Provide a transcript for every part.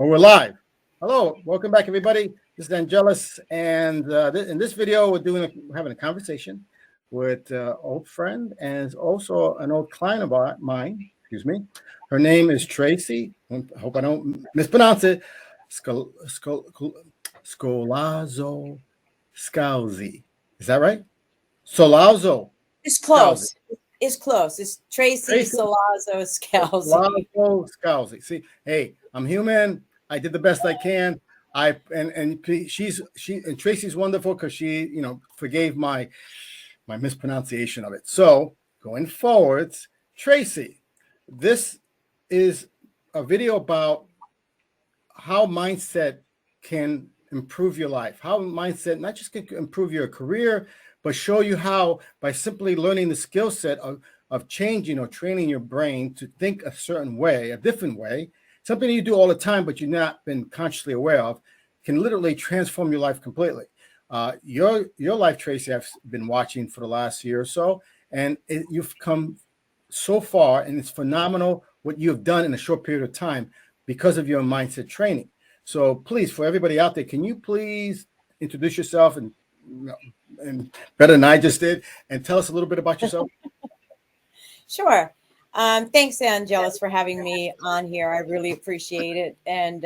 Oh, we're live. Hello, welcome back, everybody. This is Angelus, and in this video, we're having a conversation with an old friend and also an old client of mine. Excuse me. Her name is Tracey. I hope I don't mispronounce it. Scolazo Scalzi. Is that right? Solazzo It's Scalzi. close. It's close. It's Tracey Tracey Salazzo Scalzi. Solazzo Scalzi. See, hey, I'm human. I did the best I can. And Tracy's wonderful because she forgave my mispronunciation of it. So going forwards, Tracey, this is a video about how mindset can improve your life. How mindset not just can improve your career, but show you how by simply learning the skill set of changing or training your brain to think a certain way, a different way, something you do all the time, but you've not been consciously aware of, can literally transform your life completely. Your life, Tracey, I've been watching for the last year or so, and you've come so far, and it's phenomenal what you have done in a short period of time because of your mindset training. So please, for everybody out there, can you please introduce yourself and better than I just did, and tell us a little bit about yourself? Sure. Thanks, Angelus, for having me on here. I really appreciate it. And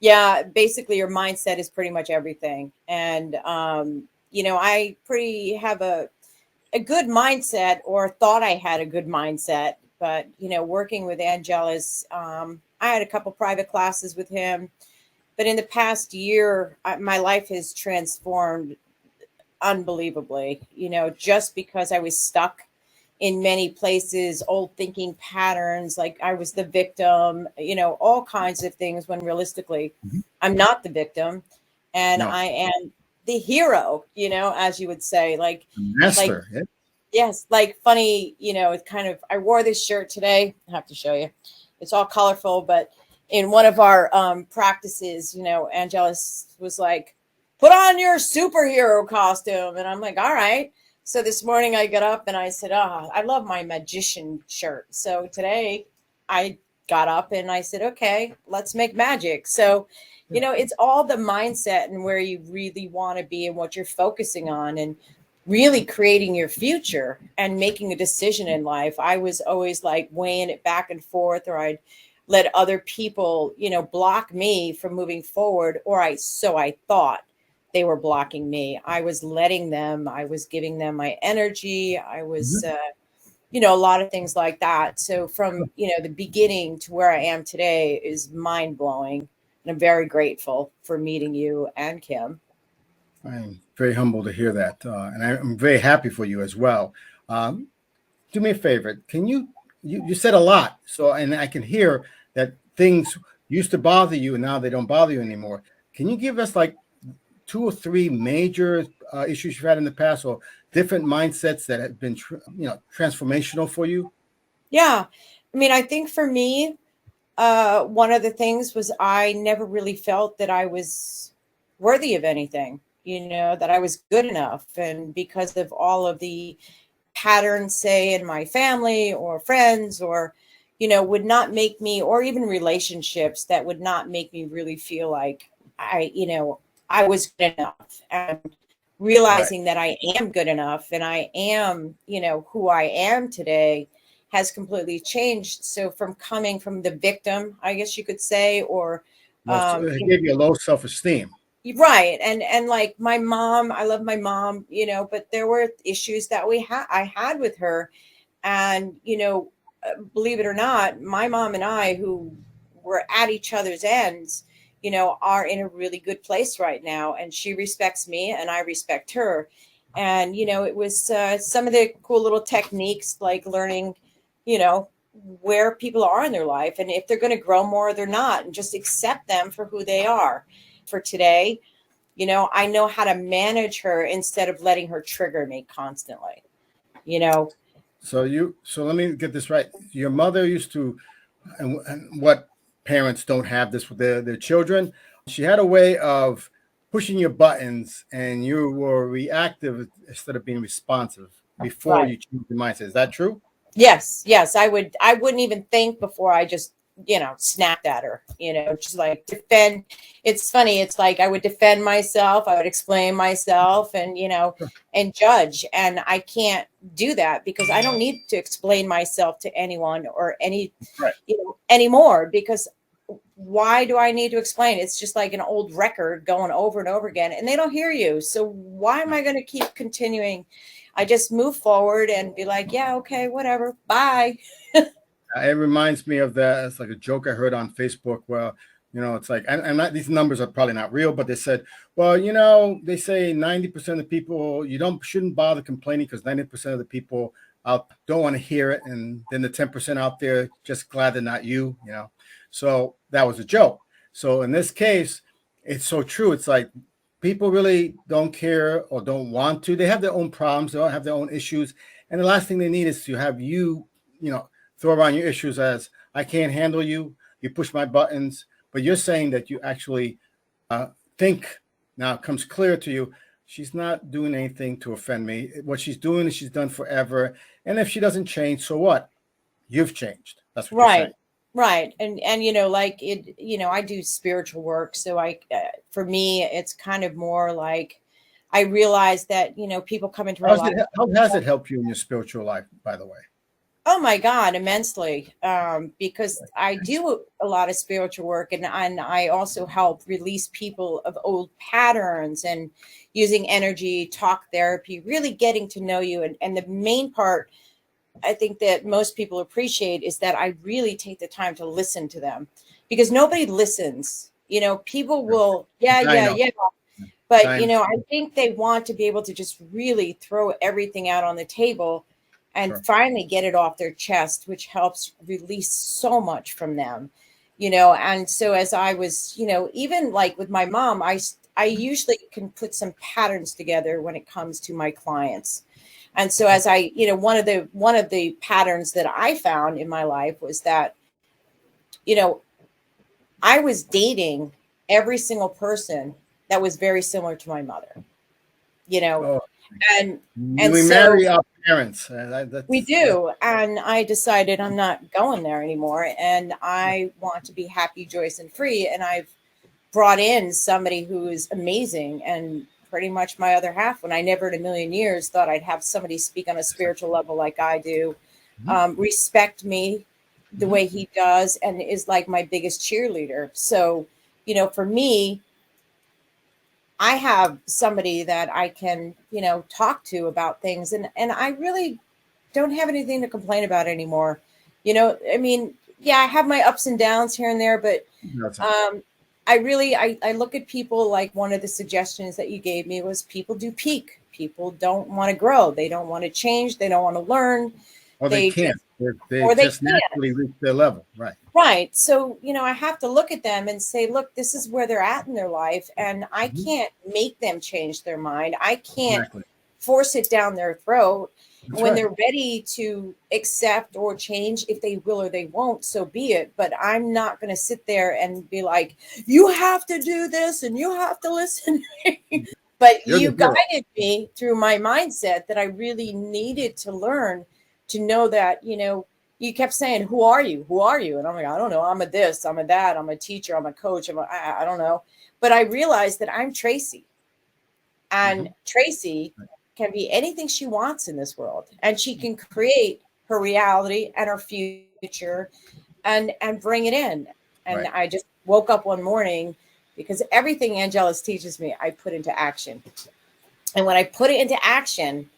yeah, basically, your mindset is pretty much everything. And I pretty have a good mindset, or thought I had a good mindset. But working with Angelus, I had a couple private classes with him. But in the past year, my life has transformed unbelievably, just because I was stuck in many places, old thinking patterns, like I was the victim, all kinds of things, when realistically, I'm not the victim, and No. I am the hero, as you would say, like Master. like yes, like funny, it's kind of, I wore this shirt today. I have to show you. It's all colorful, but in one of our practices, Angelus was like, put on your superhero costume. And I'm like, all right. So this morning I got up and I said, I love my magician shirt. So today I got up and I said, okay, let's make magic. So, it's all the mindset and where you really want to be and what you're focusing on, and really creating your future and making a decision in life. I was always like weighing it back and forth, or I'd let other people, block me from moving forward, or I thought they were blocking me. I was letting them, I was giving them my energy. I was, a lot of things like that. So from, the beginning to where I am today is mind blowing. And I'm very grateful for meeting you and Kim. I'm very humbled to hear that, and I'm very happy for you as well. Do me a favor. Can you said a lot, so, and I can hear that things used to bother you and now they don't bother you anymore. Can you give us like 2 or 3 major issues you've had in the past, or different mindsets that have been transformational for you? Yeah. I mean, I think for me, one of the things was I never really felt that I was worthy of anything, that I was good enough. And because of all of the patterns, say, in my family or friends, or, would not make me, or even relationships that would not make me really feel like I was good enough. And Right. realizing that I am good enough and I am, who I am today, has completely changed. So from coming from the victim, I guess you could say, or It gave you a low self-esteem. right. And like my mom, I love my mom, but there were issues that I had with her. And, believe it or not, my mom and I, who were at each other's ends, are in a really good place right now. And she respects me and I respect her. And, it was some of the cool little techniques, like learning, you know, where people are in their life and if they're going to grow more or they're not, and just accept them for who they are. For today, I know how to manage her instead of letting her trigger me constantly, you know. So let me get this right. Your mother used to, and what parents don't have this with their children. She had a way of pushing your buttons, and you were reactive instead of being responsive before Right. you changed your mindset. Is that true? Yes, I wouldn't even think before I just snapped at her, just like defend. It's funny. It's like I would defend myself. I would explain myself and, and judge. And I can't do that because I don't need to explain myself to anyone or Right. Anymore, because why do I need to explain? It's just like an old record going over and over again, and they don't hear you. So why am I going to keep continuing? I just move forward and be like, yeah, okay, whatever. Bye. It reminds me of that. It's like a joke I heard on Facebook. Well, it's like, I'm not, these numbers are probably not real, but they said, well, they say 90% of people, shouldn't bother complaining because 90% of the people out don't want to hear it. And then the 10% out there, just glad they're not you, So that was a joke. So in this case, it's so true. It's like people really don't care or don't want to. They have their own problems. They all have their own issues. And the last thing they need is to have you, throw around your issues as I can't handle you. You push my buttons, but you're saying that you actually think now it comes clear to you. She's not doing anything to offend me. What she's doing is she's done forever. And if she doesn't change, so what? You've changed. That's what you're saying. Right. And, like it, I do spiritual work. So for me, it's kind of more like, I realize that, people come into our life. How has it helped you in your spiritual life, by the way? Oh my God, immensely. Because I do a lot of spiritual work, and I also help release people of old patterns and using energy, talk therapy, really getting to know you. And the main part I think that most people appreciate is that I really take the time to listen to them, because nobody listens. People will, yeah. But, I think they want to be able to just really throw everything out on the table and finally get it off their chest, which helps release so much from them, And so as I was, even like with my mom, I usually can put some patterns together when it comes to my clients. And so as I, one of the patterns that I found in my life was that, I was dating every single person that was very similar to my mother, and we so marry our parents. We do. And I decided I'm not going there anymore. And I want to be happy, joyous, and free. And I've brought in somebody who is amazing and pretty much my other half, when I never in a million years thought I'd have somebody speak on a spiritual level like I do, respect me the way he does, and is like my biggest cheerleader. So, for me, I have somebody that I can, talk to about things. And I really don't have anything to complain about anymore. I mean, yeah, I have my ups and downs here and there, but I look at people like one of the suggestions that you gave me was people do peak. People don't want to grow. They don't want to change. They don't want to learn. Or they can't. They just naturally reach their level. Right. Right. So, I have to look at them and say, look, this is where they're at in their life. And I can't make them change their mind. I can't force it down their throat. When they're ready to accept or change, if they will or they won't, so be it. But I'm not going to sit there and be like, you have to do this and you have to listen. But you guided me through my mindset that I really needed to learn to know that, you kept saying, who are you? Who are you? And I'm like, I don't know. I'm a this, I'm a that, I'm a teacher, I'm a coach. I don't know. But I realized that I'm Tracey. And Tracey can be anything she wants in this world. And she can create her reality and her future and bring it in. And I just woke up one morning, because everything Angelus teaches me, I put into action. And when I put it into action,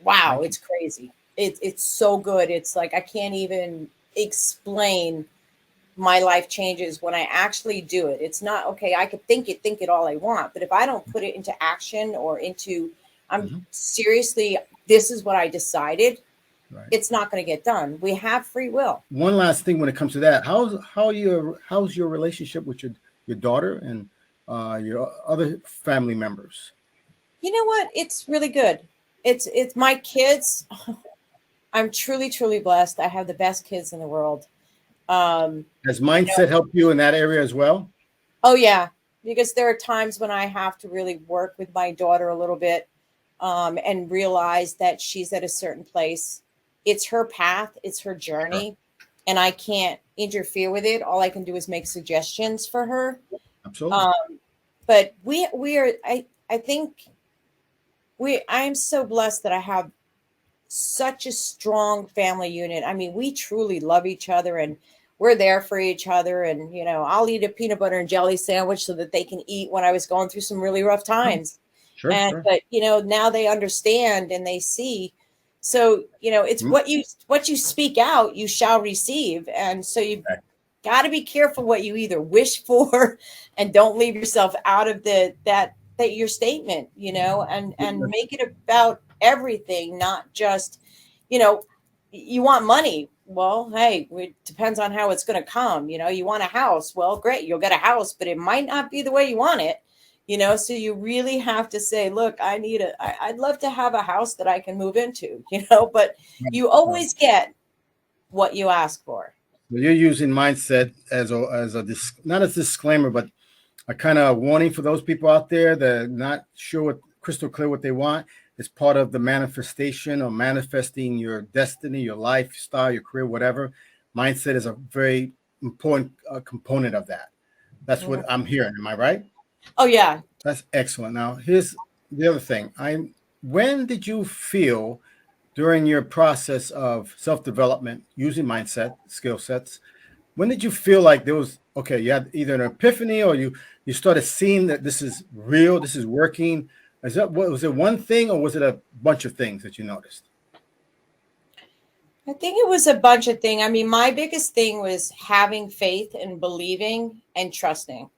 wow, it's crazy. It's so good. It's like, I can't even explain my life changes when I actually do it. It's not, okay, I could think it all I want, but if I don't put it into action or into, seriously, this is what I decided, it's not going to get done. We have free will. One last thing when it comes to that, how's your relationship with your daughter and your other family members? You know what? It's really good. It's my kids. I'm truly, truly blessed. I have the best kids in the world. Has mindset helped you in that area as well? Oh yeah, because there are times when I have to really work with my daughter a little bit, and realize that she's at a certain place. It's her path. It's her journey. and I can't interfere with it. All I can do is make suggestions for her. Absolutely. But we are, I think I'm so blessed that I have such a strong family unit. I mean, we truly love each other, and we're there for each other. And, you know, I'll eat a peanut butter and jelly sandwich so that they can eat when I was going through some really rough times. Sure, And, sure. but, you know, now they understand and they see. So, you know, it's what you speak out, you shall receive. And so you got to be careful what you either wish for, and don't leave yourself out of that your statement, you know, and make it about everything, not just, you know, you want money. Well, hey, it depends on how it's going to come. You know, you want a house. Well, great, you'll get a house, but it might not be the way you want it. You know, so you really have to say, look, I'd love to have a house that I can move into, you know, but you always get what you ask for. Well, you're using mindset as not as disclaimer, but a kind of warning for those people out there that are not sure what crystal clear what they want. It's part of the manifestation or manifesting your destiny, your lifestyle, your career, whatever. Mindset is a very important component of that. That's what I'm hearing. Am I right? Oh, yeah. That's excellent. Now, here's the other thing. When did you feel during your process of self-development using mindset skill sets, when did you feel like there was, okay, you had either an epiphany or you started seeing that this is real, this is working? Was it one thing or was it a bunch of things that you noticed? I think it was a bunch of things. I mean, my biggest thing was having faith and believing and trusting.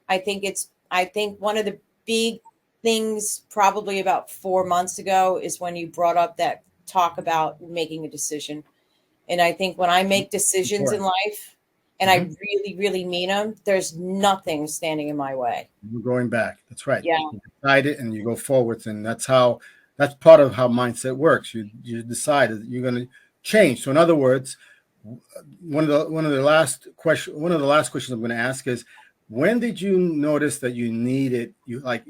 I think one of the big things probably about 4 months ago is when you brought up that talk about making a decision. And I think when I make decisions in life and I really, really mean them, there's nothing standing in my way. You're going back. That's right. Yeah. You decide it and you go forwards. And that's part of how mindset works. You decide that you're going to change. So in other words, one of the last questions I'm going to ask is, when did you notice that you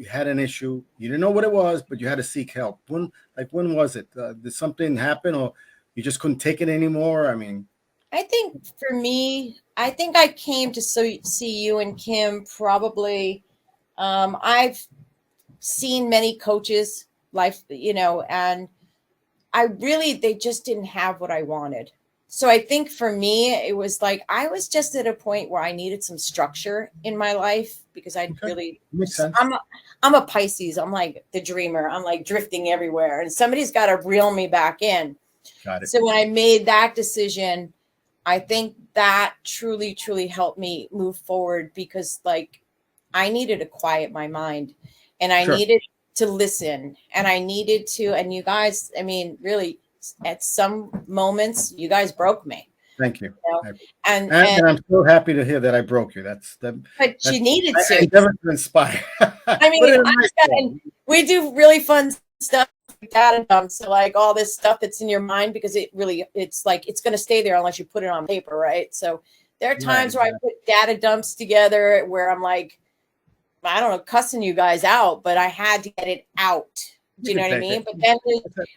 had an issue, you didn't know what it was, but you had to seek help? When was it? Did something happen, or you just couldn't take it anymore? I mean, I think for me, I think I came to see you and Kim probably. I've seen many coaches, you know, and they just didn't have what I wanted. So I think for me, it was like I was just at a point where I needed some structure in my life because makes sense. I'm a Pisces. I'm like the dreamer. I'm like drifting everywhere, and somebody's got to reel me back in. Got it. So when I made that decision, I think that truly, truly helped me move forward because like I needed to quiet my mind and I needed to listen and I needed to, and you guys, I mean, really at some moments, you guys broke me. Thank you. You know? And I'm so happy to hear that I broke you. But you needed to. I endeavor to inspire. I mean, we do really fun stuff like data dumps. So like all this stuff that's in your mind, because it's like it's going to stay there unless you put it on paper, right? So there are times where I put data dumps together where I'm like, I don't know, cussing you guys out, but I had to get it out. Do you know what I mean? But then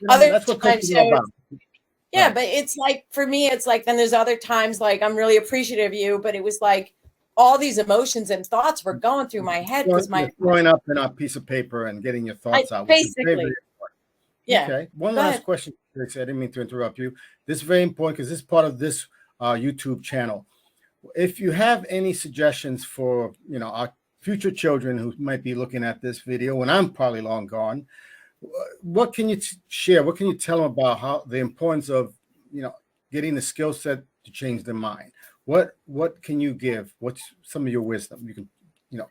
other times, yeah, but it's like for me, it's like then there's other times like I'm really appreciative of you, but it was like all these emotions and thoughts were going through my head because my throwing up in a piece of paper and getting your thoughts out. Basically, yeah. Okay. One last question, Tracey. I didn't mean to interrupt you. This is very important because this is part of this YouTube channel. If you have any suggestions for our future children who might be looking at this video when I'm probably long gone, what can you share? What can you tell them about how the importance of getting the skill set to change their mind? What can you give? What's some of your wisdom you can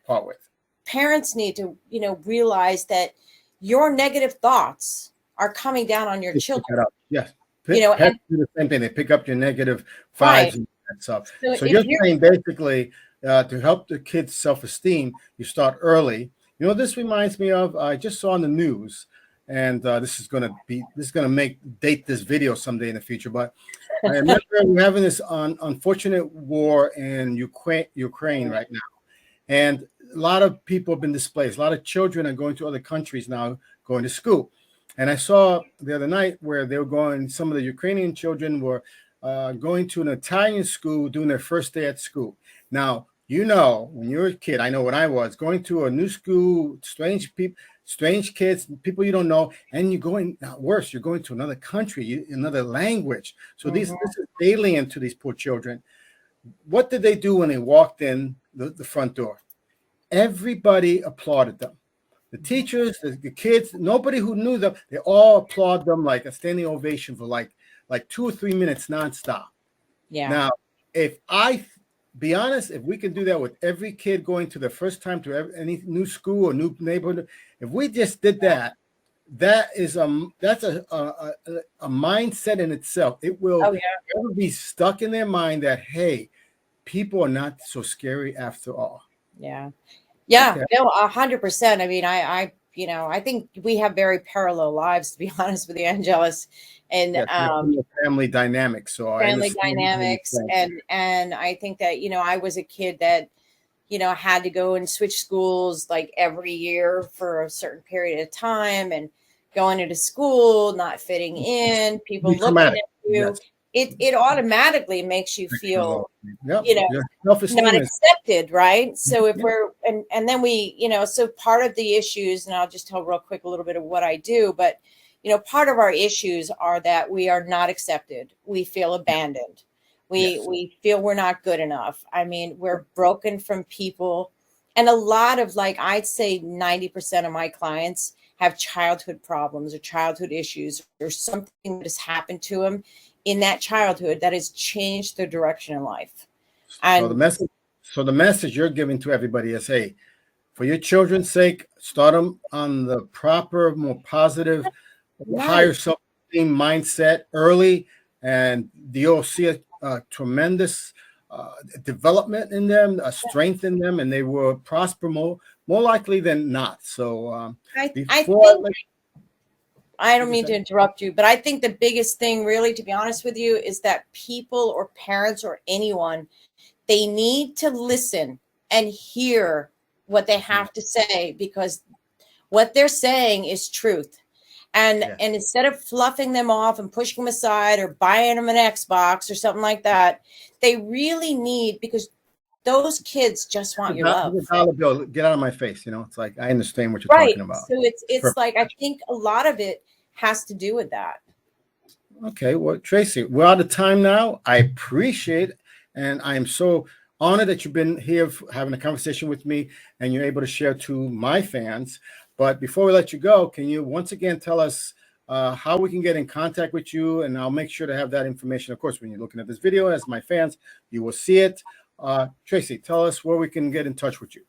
part with? Parents need to realize that your negative thoughts are coming down on your children. Yes, parents do the same thing. They pick up your negative vibes and that stuff. So you're saying basically to help the kids' self-esteem, you start early. This reminds me of, I just saw on the news, and this is going to date this video someday in the future. But I remember we're having this unfortunate war in Ukraine right now, and a lot of people have been displaced. A lot of children are going to other countries now, going to school. And I saw the other night where they were going. Some of the Ukrainian children were going to an Italian school, doing their first day at school. Now, you know, when you're a kid, I know when I was going to a new school, strange people, strange kids, people you don't know, and you're going, not worse, you're going to another country, another language. So this is alien to these poor children. What did they do when they walked in the front door? Everybody applauded them. The teachers, the kids, nobody who knew them, they all applaud them like a standing ovation for like 2 or 3 minutes nonstop. Yeah. Now, if I be honest, if we can do that with every kid going to the first time to any new school or new neighborhood, if we just did that, that's a mindset in itself. It will never be stuck in their mind that, hey, people are not so scary after all. Yeah. Yeah. Okay. No, 100%. I mean, I think we have very parallel lives, to be honest with you, Angelus, and family dynamics. So family dynamics, and I think that I was a kid that had to go and switch schools like every year for a certain period of time, and going into school, not fitting in, people looking at you. Yes. It automatically makes you feel, not accepted, right? So if we're, and then we, so part of the issues, and I'll just tell real quick a little bit of what I do, but, part of our issues are that we are not accepted. We feel abandoned. We feel we're not good enough. I mean, we're broken from people. And a lot of, like, I'd say 90% of my clients have childhood problems or childhood issues or something that has happened to them in that childhood that has changed their direction in life. And so the message you're giving to everybody is, hey, for your children's sake, start them on the proper, more positive, higher self-esteem mindset early, and you'll see a tremendous development in them, a strength in them, and they will prosper more likely than not. So I don't mean to interrupt you, but I think the biggest thing, really, to be honest with you, is that people or parents or anyone, they need to listen and hear what they have to say, because what they're saying is truth. And instead of fluffing them off and pushing them aside or buying them an Xbox or something like that, they really need, because those kids just want your love. $1 bill, get out of my face. It's like, I understand what you're talking about. So it's like, I think a lot of it has to do with that. Okay. Well, Tracey, we're out of time now. I appreciate it. And I am so honored that you've been here having a conversation with me and you're able to share to my fans. But before we let you go, can you once again tell us how we can get in contact with you? And I'll make sure to have that information. Of course, when you're looking at this video, as my fans, you will see it. Tracey, tell us where we can get in touch with you.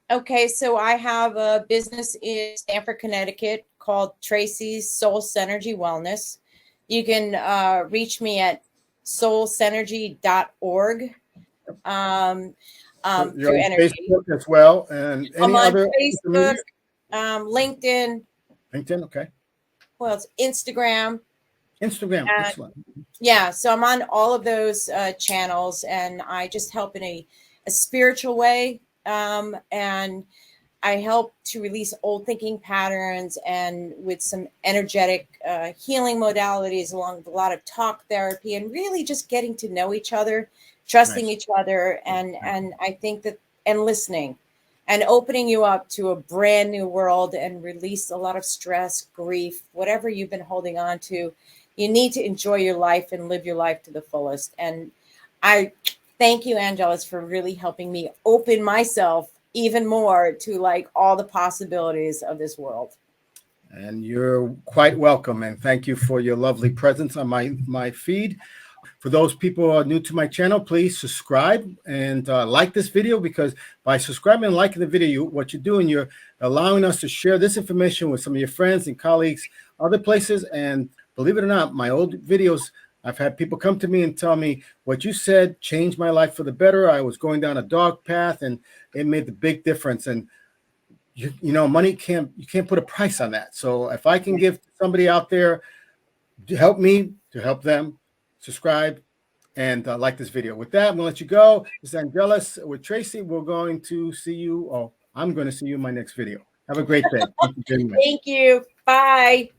Okay, so I have a business in Stamford, Connecticut called Traceys Soul Synergy Wellness. You can reach me at soulsynergy.org. Through energy. Facebook as well, and any other Facebook, LinkedIn. LinkedIn, okay. Well, it's Instagram. Excellent. Yeah, so I'm on all of those channels, and I just help in a spiritual way, and I help to release old thinking patterns, and with some energetic healing modalities, along with a lot of talk therapy, and really just getting to know each other, trusting each other, and I think that, and listening, and opening you up to a brand new world, and release a lot of stress, grief, whatever you've been holding on to. You need to enjoy your life and live your life to the fullest. And I thank you, Angelus, for really helping me open myself even more to like all the possibilities of this world. And you're quite welcome. And thank you for your lovely presence on my feed. For those people who are new to my channel, please subscribe and like this video, because by subscribing and liking the video, what you're doing, you're allowing us to share this information with some of your friends and colleagues, other places. And believe it or not, my old videos, I've had people come to me and tell me what you said changed my life for the better. I was going down a dark path and it made the big difference. And you know, money you can't put a price on that. So if I can give somebody out there to help me, to help them, subscribe and like this video. With that, I'm gonna let you go. This is Angelus with Tracey. We're going to see you, or I'm going to see you in my next video. Have a great day. Thank you. Bye.